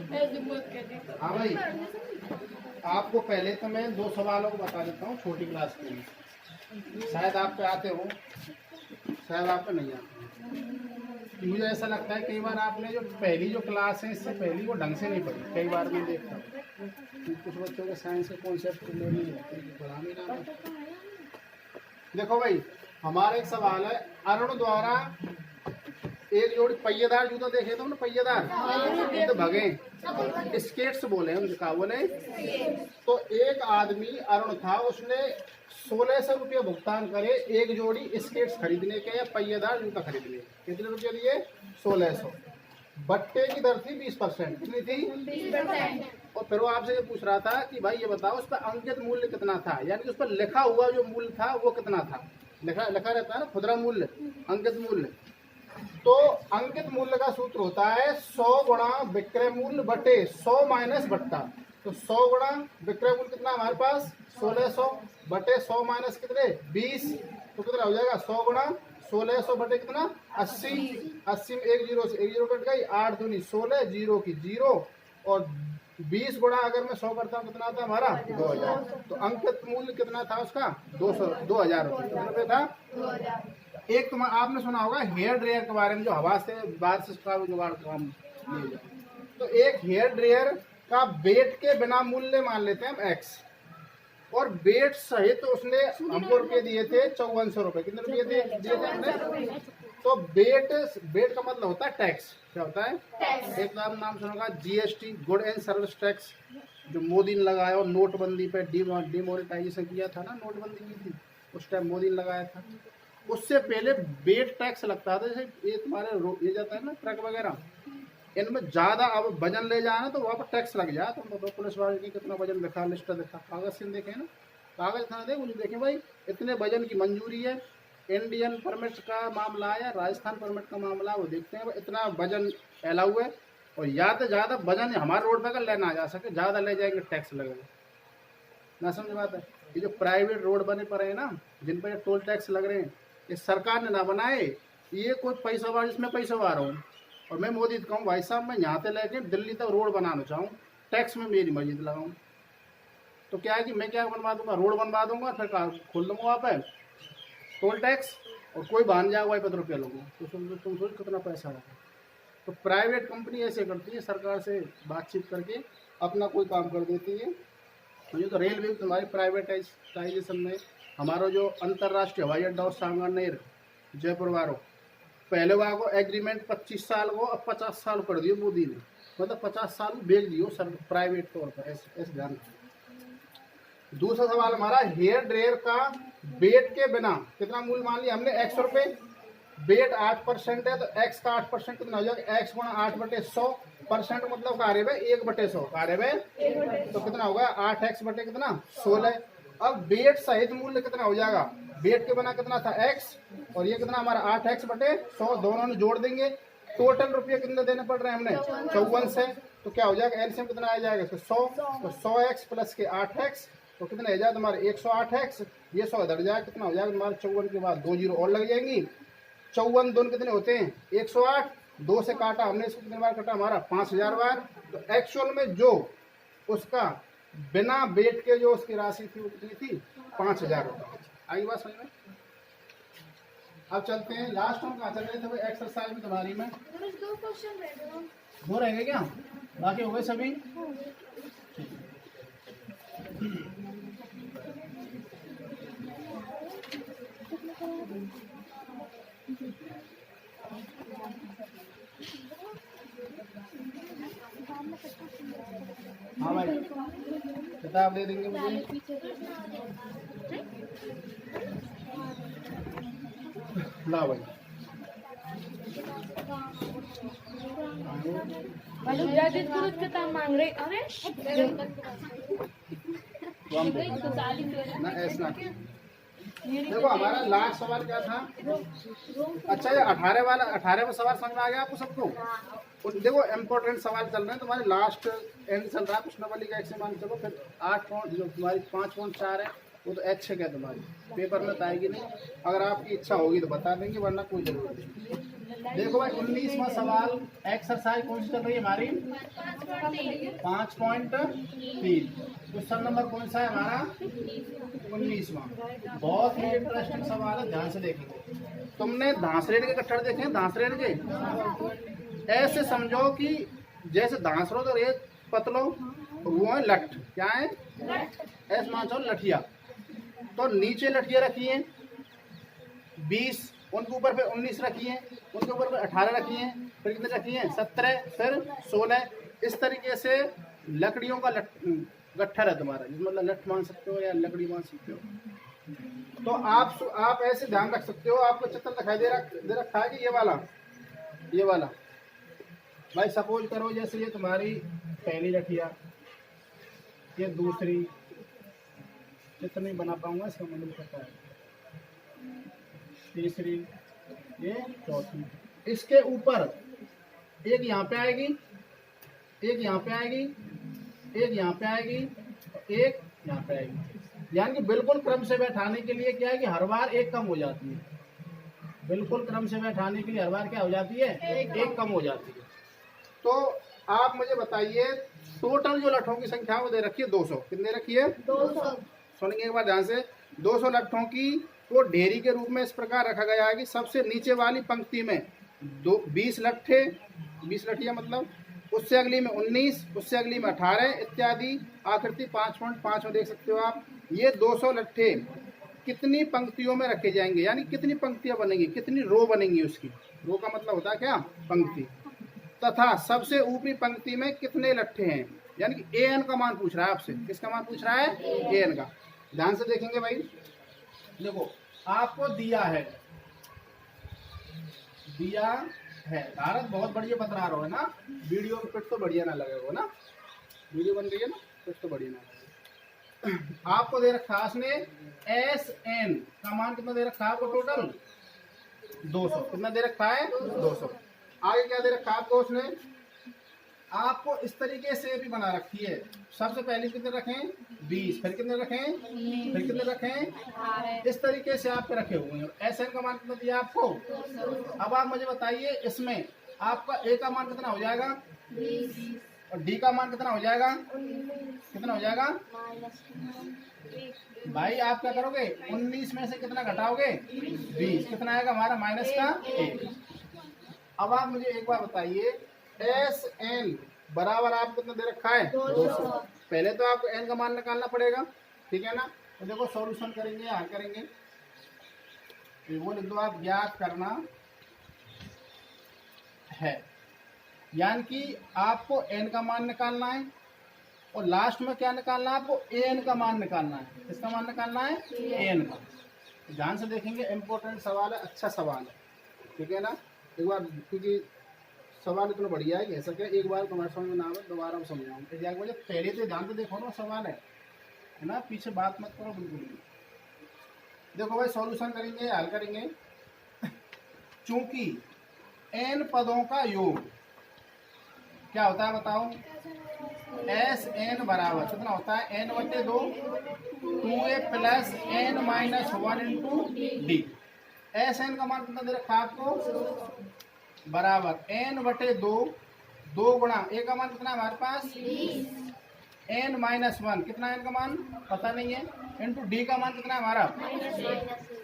हाँ भाई, आपको पहले तो मैं 2 सवालों को बता देता हूँ छोटी क्लास के लिए। शायद आप पे आते हो, शायद आप पे नहीं आते हो। मुझे ऐसा लगता है कई बार आपने जो पहली जो क्लास है इससे पहली वो ढंग से नहीं पढ़ी। कई बार मैं देखता हूँ कि कुछ बच्चों के साइंस के कॉन्सेप्ट क्लियर नहीं होते, पढ़ाने ना। देखो भाई, हमारा एक सवाल है, अरुण द्वारा एक जोड़ी पहिएदार जूता देखे तो पहिएदार तो भगे स्केट्स बोले हम, क्या बोले। तो एक आदमी अरुण था, उसने 1600 रुपये भुगतान करे एक जोड़ी स्केट्स खरीदने के या पहिएदार जूता खरीदने के। कितने रुपये दिए? 1600। बट्टे की दर थी 20%। कितनी थी? और फिर वो आपसे ये पूछ रहा था कि भाई ये बताओ उस पर अंकित मूल्य कितना था, यानी उस पर लिखा हुआ जो मूल्य था वो कितना था। लिखा रहता है ना खुदरा मूल्य, अंकित मूल्य। तो अंकित मूल्य का सूत्र होता है 100 गुणा विक्रय मूल्य बटे 100 माइनस बट्टा। तो 100 गुणा विक्रय मूल्य कितना हमारे पास 1600 बटे 100 माइनस कितने 20, तो कितना हो जाएगा 100 गुणा 1600 बटे कितना 80। 80 में एक जीरो से एक जीरो कट गई, 8 दूनी 16, जीरो की जीरो, और 20 गुणा अगर मैं 100 करता हूँ कितना था हमारा 2000। तो अंकित मूल्य कितना था उसका 2000 रुपये। कितना रुपये था? एक तो आपने सुना होगा हेयर ड्रायर के बारे में, जो हवा से बाहर से उसका जुगाड़ काम किया जाए। तो एक हेयर ड्रायर का वेट के बिना मूल्य मान लेते हैं हम x, और वेट सहित तो उसने हमको रुपये दिए थे 5400 रुपये। कितने रुपये दिए थे हमने? तो वेट का मतलब होता है टैक्स। क्या होता है? एक नाम सुना होगा GST, good and service tax, जो मोदी ने लगाया और नोटबंदी पे डिमोनेटाइजेशन किया था ना, नोटबंदी की थी उस टाइम मोदी ने लगाया था। उससे पहले वेट टैक्स लगता था। जैसे ये तुम्हारे ये जाता है ना ट्रक वगैरह, इनमें ज़्यादा अब वजन ले जाना तो वहाँ पर टैक्स लग जाए। तो पुलिस वाले की कितना वजन दिखा, लिस्ट दिखा, कागज से देखे ना, कागज था दे मुझे देखें भाई इतने वजन की मंजूरी है। इंडियन परमिट का मामला है या राजस्थान परमिट का मामला, वो देखते हैं इतना वजन अलाउ है, और ज़्यादा वजन हमारे रोड पर लेना आ जा सके, ज़्यादा ले जाएंगे टैक्स लगेगा ना। समझ बात है? ये जो प्राइवेट रोड बने पड़े हैं ना, जिन पर टोल टैक्स लग रहे हैं, ये सरकार ने ना बनाए, ये कोई पैसा वार जिसमें पैसा आ रहा हूँ। और मैं मोदी कहूँ भाई साहब मैं यहाँ से लेके दिल्ली तक रोड बनाना चाहूँ, टैक्स में मेरी मर्जी लगाऊँ। तो क्या है कि मैं क्या बनवा दूंगा, रोड बनवा दूंगा, फिर खोल दूंगा वहाँ पर टोल टैक्स, और कोई बहान जाएगा भाई 5 रुपया लूँगा। तो तुम सोच कितना पैसा आएगा। तो प्राइवेट कंपनी ऐसे करती है, सरकार से बातचीत करके अपना कोई काम कर देती है। तो ये तो रेलवे तुम्हारी प्राइवेटाइजेशन में, हमारा जो अंतर्राष्ट्रीय हवाई अड्डा और सांगानेर जयपुर वालों, पहले वहाँ को एग्रीमेंट 25 साल को अब 50 साल कर दियो मोदी ने, मतलब 50 साल बेच दियो सर प्राइवेट तौर पर। ऐसे ध्यान। दूसरा सवाल हमारा, हेयर ड्रायर का वेट के बिना कितना मूल्य मान लिया हमने 100 रुपये, वेट 8% है तो x का 8% कितना हो जाएगा, x गुणा 8 बटे 100%, मतलब कार्य में 1/100 कार्य में, तो कितना होगा 8x बटे कितना 16। अब वेट सहित मूल्य कितना हो जाएगा, वेट के बिना कितना था x, और ये कितना हमारा 8x बटे 100, दोनों ने जोड़ देंगे। टोटल रुपये कितने देने पड़ रहे हैं हमने 54 से, तो क्या हो जाएगा एलसीएम कितना आ जाएगा 100, तो 100x प्लस के 8x, तो कितना हो जाएगा तुम्हारे 108x, ये 100 इधर जाएगा, कितना हो जाएगा तुम्हारे 54 के बाद 2 जीरो और लग जाएंगी। 54 दोनों कितने होते हैं 108, 2 से काटा हमने इसको कितने बार काटा हमारा 5000 बार। तो एक्चुअल में जो उसका बिना वेट के जो उसकी राशि थी वो कितनी थी 5000 रुपये। आई बात समझ में? अब चलते हैं लास्ट हम कहाँ चल रहे थे भाई, एक्सरसाइज में तुम्हारी में 2 रहेंगे क्या, बाकी हो गए सभी। हाँ भाई किताब दे देंगे मुझे। ला भाई किताब मांग रहे। अरे ना ऐसा देखो हमारा लास्ट सवाल क्या था। अच्छा ये 18वां सवाल समझ में आ गया आपको सबको? देखो इम्पोर्टेंट सवाल चल रहे हैं तुम्हारे, लास्ट एंड चल रहा है प्रश्नावली का। एक से मान चलो फिर 8 पॉइंट जो तुम्हारी 5.4 है वो तो एच है तुम्हारी, पेपर में तो आएगी नहीं। अगर आपकी इच्छा होगी तो बता देंगे, वरना कोई जरूरत नहीं। देखो भाई 19वां सवाल, एक्सरसाइज कौन सी चल रही है हमारी? 5.3। क्वेश्चन नंबर कौन सा है हमारा? 19वां। बहुत ही इंटरेस्टिंग सवाल है, ध्यान से देखेंगे। तुमने धांसरेट के कट्टर देखे हैं? धांसरेट के ऐसे समझो कि जैसे धांसरो तो रेत पतलो, वो है लठ। क्या है? ऐसे मान चलो लठिया। तो नीचे लठिया रखी है 20, उनके ऊपर पे 19 रखी है, उनके ऊपर पे 18 रखी है, फिर कितने रखी है? 17, फिर 16। इस तरीके से लकड़ियों का गट्ठा है तुम्हारा, मतलब लठ मान सकते हो या लकड़ी मान सकते हो। तो आप ऐसे ध्यान रख सकते हो। आपको चित्र दिखाई दे रखा है कि ये वाला भाई सपोज करो जैसे ये तुम्हारी पहली लठिया, ये दूसरी, चित्र नहीं बना पाऊंगा इसका मतलब पता है, तीसरी, ये चौथी। इसके ऊपर एक यहाँ पे आएगी, एक यहाँ पे आएगी, एक यहाँ पे आएगी, एक यहाँ पे आएगी। यानी कि बिल्कुल क्रम से बैठाने के लिए क्या है कि हर बार एक कम हो जाती है। बिल्कुल क्रम से बैठाने के लिए हर बार क्या हो जाती है? एक कम हो जाती है। तो आप मुझे बताइए टोटल जो लठों की संख्या वो दे रखी है 200। कितने रखी है? 200। सुनेंगे एक बार ध्यान से। 200 लठों की को ढेरी के रूप में इस प्रकार रखा गया है कि सबसे नीचे वाली पंक्ति में 20 लट्ठे, 20 लठियां मतलब, उससे अगली में 19, उससे अगली में 18 इत्यादि। आकृति 5.5 में देख सकते हो आप। ये 200 लट्ठे कितनी पंक्तियों में रखे जाएंगे, यानी कितनी पंक्तियां बनेंगी, कितनी रो बनेंगी। उसकी रो का मतलब होता है क्या? पंक्ति। तथा सबसे ऊपरी पंक्ति में कितने लट्ठे हैं, यानी कि एन का मान पूछ रहा है आपसे। किसका मान पूछ रहा है? एन का। ध्यान से देखेंगे भाई। देखो आपको दिया है भारत बहुत बढ़िया बता रहा है ना। वीडियो में फिर तो बढ़िया ना लगेगा ना, वीडियो बन रही है ना, फिर तो बढ़िया ना लगेगा। आपको दे रखा है उसने एस एन का मान कितना दे रखा है आपको? टोटल 200। कितना दे रखा है? 200। आगे क्या दे रखा है आपको उसने? आपको इस तरीके से भी बना रखी है। सबसे पहले कितने रखें? 20, फिर कितने रखें? फिर कितने रखें? इस तरीके से आपके रखे हुए हैं। एस एन का मान कितना दिया आपको? अब आप मुझे बताइए इसमें आपका ए का मान कितना हो जाएगा? 20। और डी का मान कितना हो जाएगा? कितना हो जाएगा भाई? आप क्या करोगे? 19 में से कितना घटाओगे? 20। कितना आएगा हमारा? माइनस का 1। अब आप मुझे एक बार बताइए एस एन बराबर आप कितना दे रखा है? 200। पहले तो आपको एन का मान निकालना पड़ेगा, ठीक है ना। तो देखो सॉल्यूशन करेंगे, हल करेंगे। वो लिख दो आप, ज्ञात करना है। यानी कि आपको एन का मान निकालना है और लास्ट में क्या निकालना है आपको? एन का मान निकालना है। किसका मान निकालना है? एन का। ध्यान से देखेंगे, इम्पोर्टेंट सवाल है, अच्छा सवाल है, ठीक है ना। एक बार, क्योंकि सवाल इतना बढ़िया है ऐसा क्या एक बार तुम्हारे समझ में ना आवे दोबारा समझाऊंगा। पहले तो ध्यान से देखो ना, सवाल है ना, पीछे बात मत करो बिल्कुल भी। देखो भाई सॉल्यूशन करेंगे, हल करेंगे। चूंकि एन पदों का योग क्या होता है बताओ? एस एन बराबर कितना होता है? एन बटे 2, 2a plus n minus 1 into d. S n का मान कितना दे रखा है आपको? बराबर एन बटे 2, 2 गुणा ए का मान कितना है हमारे पास? N minus 1। कितना एन का मान पता नहीं है, इंटू डी का मान कितना है हमारा?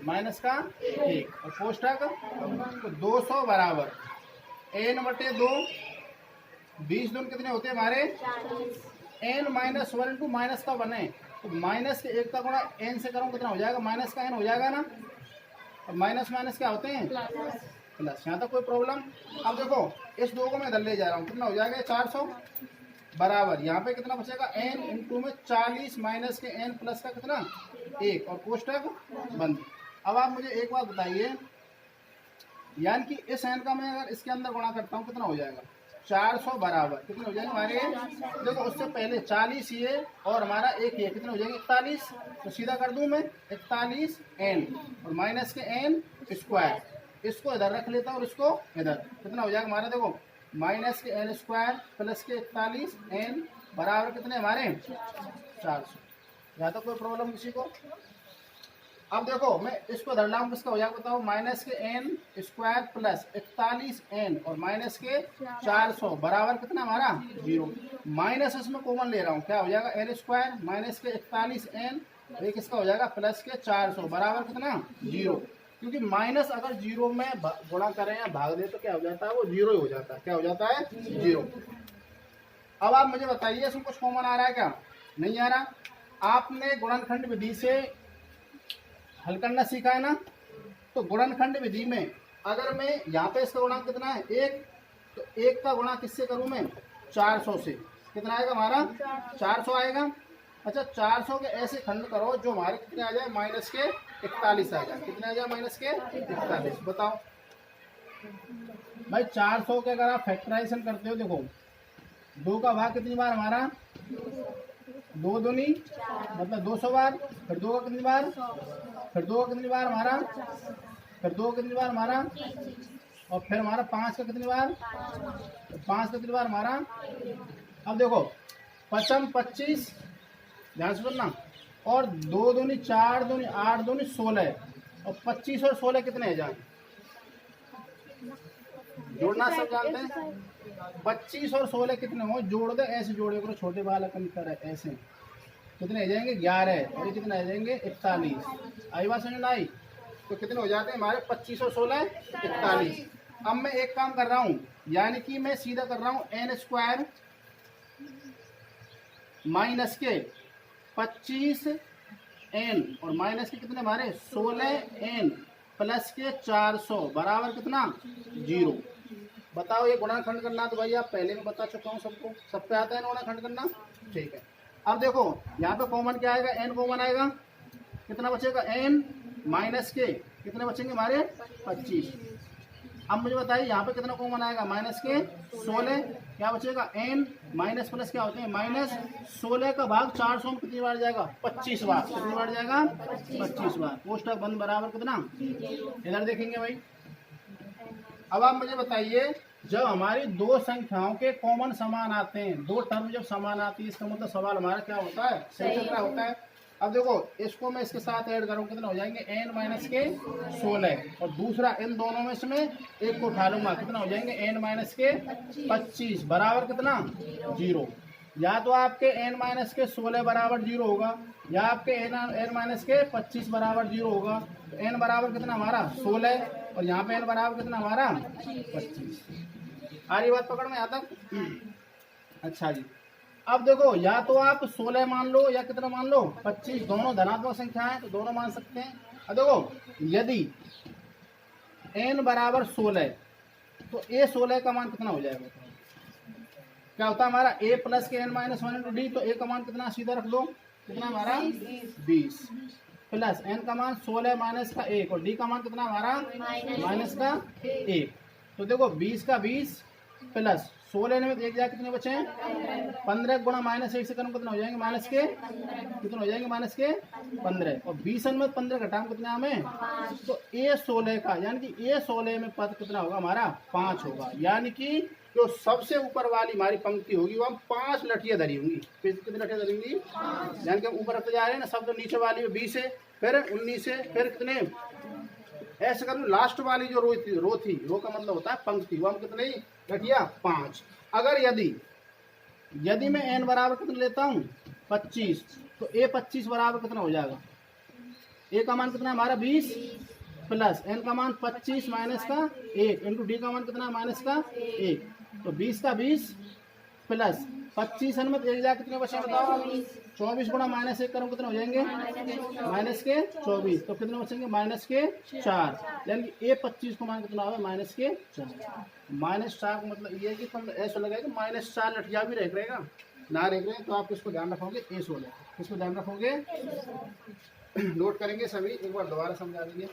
माइनस का 1। और कोष्ठक तो 200 बराबर एन बटे 2, 20 दून कितने होते हैं हमारे? एन माइनस 1 इंटू माइनस का 1 है, तो माइनस के 1 का गुणा एन से करूँ कितना हो जाएगा? माइनस का एन हो जाएगा ना। अब माइनस माइनस क्या होते हैं? प्लस। यहाँ तक कोई प्रॉब्लम? अब देखो इस 2 को मैं इधर ले जा रहा हूँ, कितना हो जाएगा? 400 बराबर यहाँ पे कितना बचेगा? एन इंटू में 40 माइनस के एन प्लस का कितना? 1। और कोष्ठक बंद। अब आप मुझे एक बात बताइए, यानी कि इस एन का मैं अगर इसके अंदर गुणा करता हूँ कितना हो जाएगा? 400 बराबर कितने हो जाएंगे हमारे? देखो उससे पहले 40 ये और हमारा 1 ये, कितने हो जाएंगे? 41। तो सीधा कर दूं मैं 41 एन और माइनस के एन स्क्वायर। इसको इधर रख लेता हूँ और इसको इधर। कितना हो जाएगा हमारा? देखो माइनस के एन स्क्वायर प्लस के 41 एन बराबर कितने हमारे? 400। यहाँ तो कोई प्रॉब्लम किसी को? अब देखो मैं इसको धर लाऊं, किसका हो जाएगा बताओ, माइनस के एन स्क्वायर प्लस 41 एन और माइनस के 400 बराबर कितना हमारा 0। माइनस इसमें कॉमन ले रहा हूँ, क्या हो जाएगा एन स्क्वायर माइनस के 41 एन, ये किसका हो जाएगा प्लस के 400 बराबर कितना 0। क्योंकि माइनस अगर 0 में गुणा करें या भाग दे तो क्या हो जाता है, वो 0 ही हो जाता है। क्या हो जाता है 0। अब आप मुझे बताइए इसमें कुछ कॉमन आ रहा है क्या, नहीं आ रहा। आपने गुणनखंड विधि से हल करना सीखा है ना, तो गुणनखंड विधि में अगर मैं यहाँ पे इसका गुणा कितना है 1, तो 1 का गुणा किससे करूँ मैं 400 से, कितना आएगा हमारा 400 आएगा। अच्छा 400 के ऐसे खंड करो जो हमारे कितने आ जाए माइनस के 41 आ जाए, कितने आ जाए माइनस के 41। बताओ भाई 400 के अगर आप फैक्टराइजेशन करते हो, देखो 2 का भाग कितनी बार हमारा 2 दूनी मतलब 200 बार, फिर 2 का कितनी बार, फिर 2 का कितनी बार हमारा, फिर 2 का कितनी बार हमारा, और फिर हमारा 5 का कितनी बार, 5 का कितनी बार हमारा। अब देखो 55 25 ध्यान से सुनना, और 2 दूनी 4 दूनी 8 दूनी 16, और 25 और 16 कितने हैं जान, जोड़ना सब जानते हैं। 25 और 16 कितने हो, जोड़ दे, ऐसे जोड़े करो छोटे बालक की तरह, ऐसे कितने आ जाएंगे 11, और ये कितने आ जाएंगे 41। आई बात समझ में आई, तो कितने हो जाते हैं हमारे 25 और 16 41। अब मैं एक काम कर रहा हूँ, यानी कि मैं सीधा कर रहा हूँ एन स्क्वायर माइनस के 25 एन और माइनस के कितने हमारे 16 एन प्लस के 400 बराबर कितना 0। बताओ ये गुणनखंड करना, तो भाई आप पहले में बता चुका हूँ सबको, सब पे आता है ना गुणनखंड करना, ठीक है। अब देखो यहाँ पे कॉमन क्या आएगा, एन कॉमन आएगा, कितना बचेगा एन माइनस के कितने बचेंगे हमारे 25। अब मुझे बताइए यहाँ पे कितना कॉमन आएगा, माइनस के 16, क्या बचेगा एन माइनस प्लस क्या होते हैं माइनस 16 का भाग 400 में कितनी बार जाएगा 25 बार, कितनी बार जाएगा 25 बार। कोष्टक बंद बराबर कितना, इधर देखेंगे भाई। अब आप मुझे बताइए जब हमारी दो संख्याओं के कॉमन समान आते हैं, दो टर्म जब समान आती है, इसका मतलब सवाल हमारा क्या होता है, सही चल रहा होता है। अब देखो इसको मैं इसके साथ ऐड करूँ, कितना हो जाएंगे एन माइनस के 16, और दूसरा इन दोनों में से मैं एक को उठा लूंगा, कितना हो जाएंगे एन माइनस के 25 बराबर कितना 0। या तो आपके एन माइनस के 16 बराबर 0 होगा, या आपके एन माइनस के 25 बराबर 0 होगा। तो एन बराबर कितना हमारा 16, और यहाँ पे एन बराबर कितना हमारा 25। आ रही बात पकड़ में यहाँ तक, अच्छा जी। अब देखो या तो आप 16 मान लो या कितना मान लो 25, दोनों धनात्मक संख्या है तो दोनों मान सकते हैं। अब देखो यदि n बराबर 16 तो a 16 का मान कितना हो जाएगा, क्या होता है हमारा a प्लस के n माइनस 1 इंटू डी, तो a का मान कितना सीधा रख दो, कितना हमारा 20 प्लस n का मान 16 माइनस का 1 और d का मान कितना हमारा माइनस का 1। तो देखो 20 का 20 प्लस 16 में एक जा कितने बचे हैं 15 गुणा माइनस 1 से करूँ कितना हो जाएंगे माइनस के, कितने हो जाएंगे माइनस के 15, और 20 में 15 घटाएं कितना हमें, तो a 16 का यानी कि a 16 में पद कितना होगा हमारा 5 होगा। यानी कि जो सबसे ऊपर वाली हमारी पंक्ति होगी वो हम 5 लठियां धरी होंगी, कितनी लठियां धरी होंगी, यानी कि हम ऊपर रखते जा रहे हैं ना, सब जो नीचे वाली 20 है, फिर 19 है, फिर कितने ऐसे करूँ, लास्ट वाली जो रो थी, रो का मतलब होता है पंक्ति, वो हम कितने लठिया 5। अगर यदि मैं n बराबर कितना लेता हूँ 25, तो a 25 बराबर कितना हो जाएगा, a का मान कितना हमारा 20 प्लस n का मान 25 माइनस का 1 इंटू डी का मान कितना माइनस का 1, तो 20 का 20 प्लस 25 में एक जा कितने बचे बताओ, 24 गुणा माइनस 1 करूँ कितने हो जाएंगे माइनस के 24, तो कितने बचेंगे माइनस के 4, यानी कि a 25 को मान कितना होगा माइनस के 4। माइनस 4 का मतलब ये है कि तुम ऐसा लगेगा माइनस 4 लठिया भी रह रहेगा ना रह रहे, तो आप किसको ध्यान रखोगे a 16, किसको ध्यान रखोगे, नोट करेंगे सभी, एक बार दोबारा समझा देंगे।